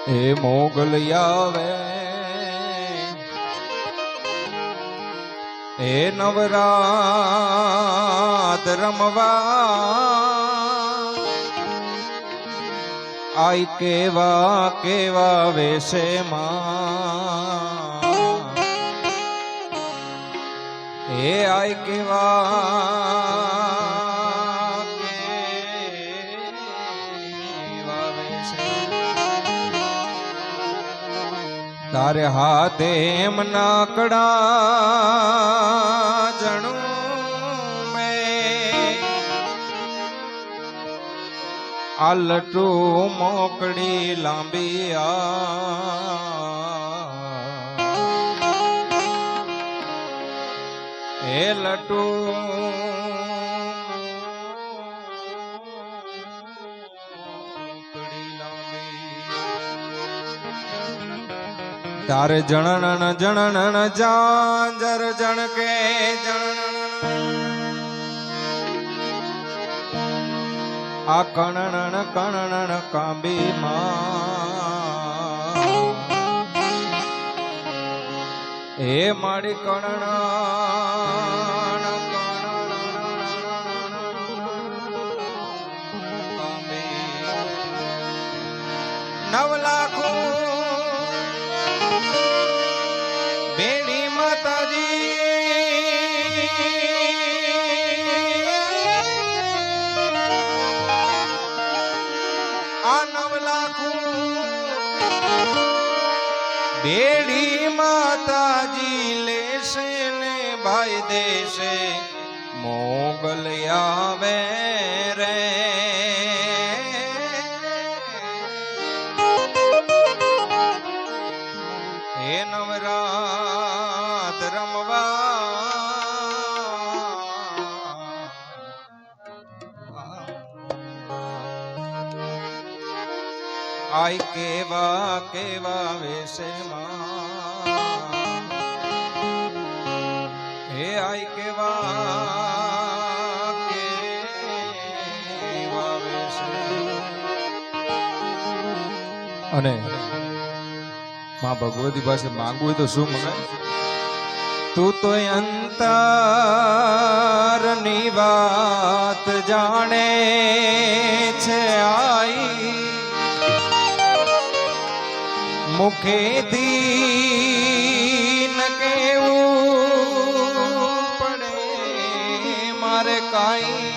એ મોગલ આવે એ નવરાત રમવા આઈ કેવા કેવા વેશે માં એ આઈ કેવા તારે હાથે એમ નાકડા જણું મેં આ લટુ મોકડી લાંબી એ લટુ તારે જણન જણન જાંજર જણકે જણન આ કણન કણન કાંબી માં એ માડી કણન નવ લાખો બેડી માતાજી આ 9 લાખ બેડી માતાજી લેશે ને ભાઈ દેશે મોગલ આવે રે હે નવરાત આઈ કેવા કેવા વેશે માં હે આઈ કેવા કેવા વેશે અને માં ભગવતી પાસે માંગવું હોય તો શું મંગાય તું તો અંતરની વાત જાણે છે આઈ મુખેથી ન કેવું પડે મારે કાઈ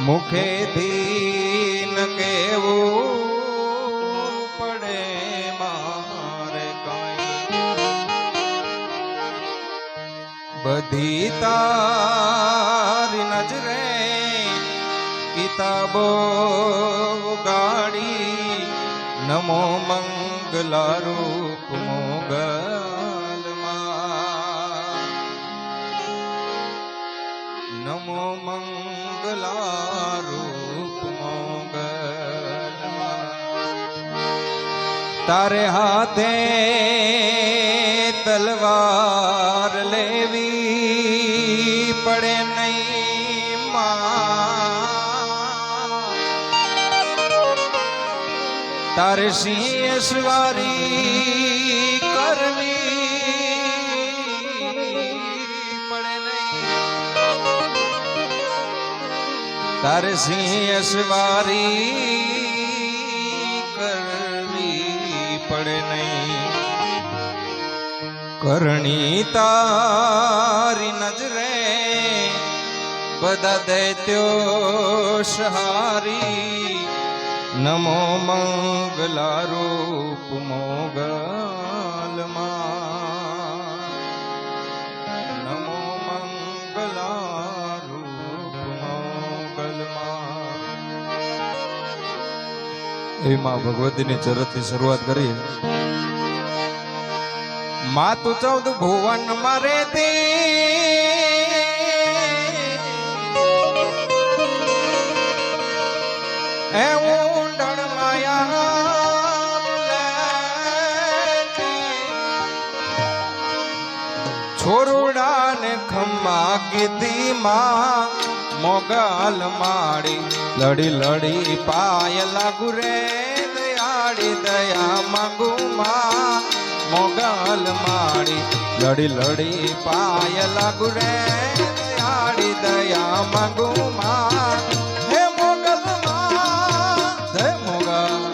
મુખેથી ન કેવું પડે મારે કાઈ બધી તારી નજરે કિતાબો ગાડી નમો મંગલા રૂપ મોગલમાં નમો મંગલા રૂપ મોગલમાં તારે હાથે તલવાર લેવી પડે નહીં તારે સિંહ સવારી કરવી પડે નહીં તારે સિંહ સવારી કરવી પડે નહીં કરણી તારી નજરે બધા દૈત્યો સહારી નમો મંગલા રૂપ મોગલમાં નમો મંગલા રૂપ મોગલમાં એ માં ભગવતીની ચરણથી શરૂઆત કરીએ માં તું 14 ભુવન માં રહેતી એ ઊંડણ માયા છોરુડા ને ખમ્મા કીધી માં મોગલ માડી લડી લડી પાય લાગુ રે દયાળી દયા માંગુ માં મોગલ માડી લડી લડી પાય લાગુ રે દયાળી દયા માંગુ માં હે મોગલ માં હે મોગલ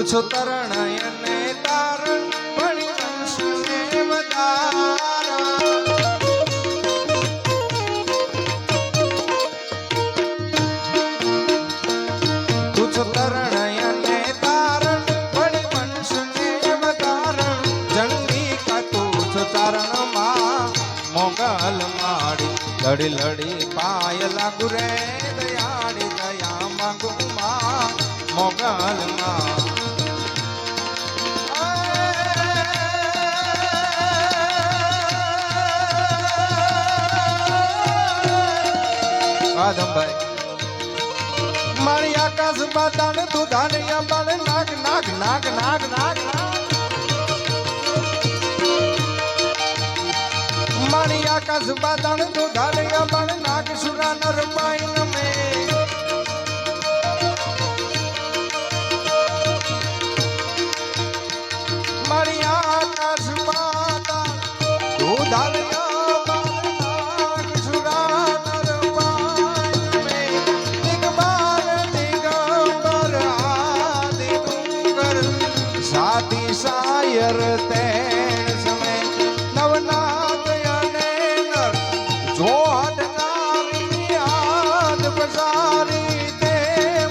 છો તરણયને તારણ ભણી કંસને વધારા તું છો તરણયને તારણ ભણી કંસને વધારણ ચંડિકા તું છો ચારણમાં મોગલ માડી લડી લડી પાય લાગુ રે દયાળી દયા માંગુ માં મોગલ માં મારી આકાશ બાતાને તું ધાનિયા બાને નાગ નાગ નાગ નાગ નાગ મારી આકાશ બાતાને તું ધાનિયા બાને નાગ સુરા નર માઈન મે મારી આકાશ બાતા તું ધાનિયા સાયર તેણ સમય નવનાથ અને નર જો હટનારી યાદ પસારી તે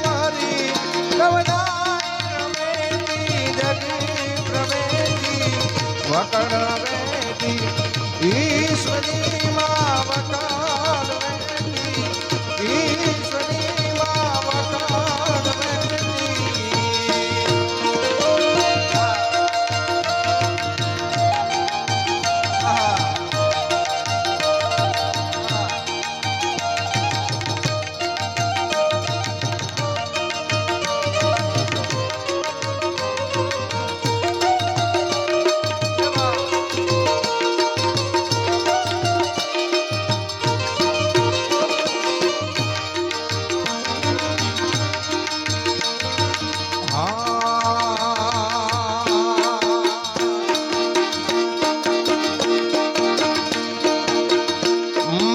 મારી નવનાથ રમેતી જગી પ્રવેતી વકડ વેતી ઈશ્વરી માં વકડ વેતી ઈશ્વરી માં વકડ વેતી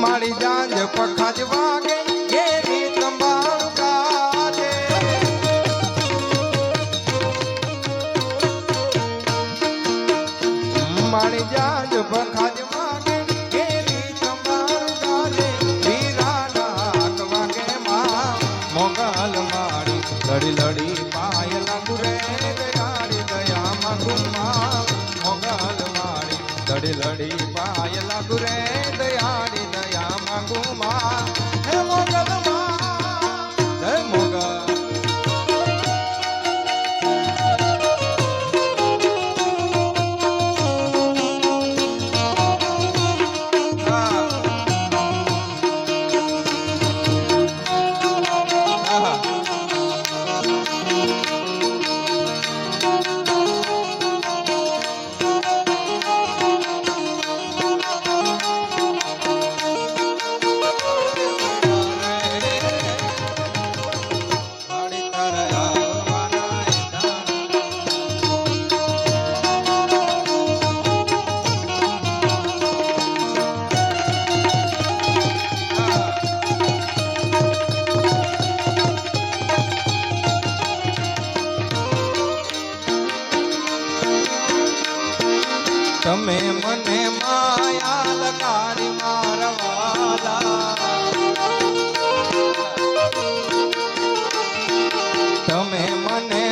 મારી જાંજ પખાજ વાગે કેરી તંબાળુ ગાજે મારી જાંજ પખાજ વાગે કેરી તંબાળુ ગાજે વીરા નાક વાગે માં મોગલ માડી લડી લડી પાય લાગુ રે દયાળી દયા માંગુ માં મોગલ માડી લડી લડી પાય લાગુ રે દયાળી દયા માંગુ માં હે મોગલ માં હે મોગલ તમે મને માયા લગાડી મારવાલા તમે મને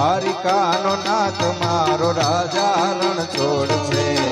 દ્વારિકાનો નાથ મારો રાજા રણ છોડ છે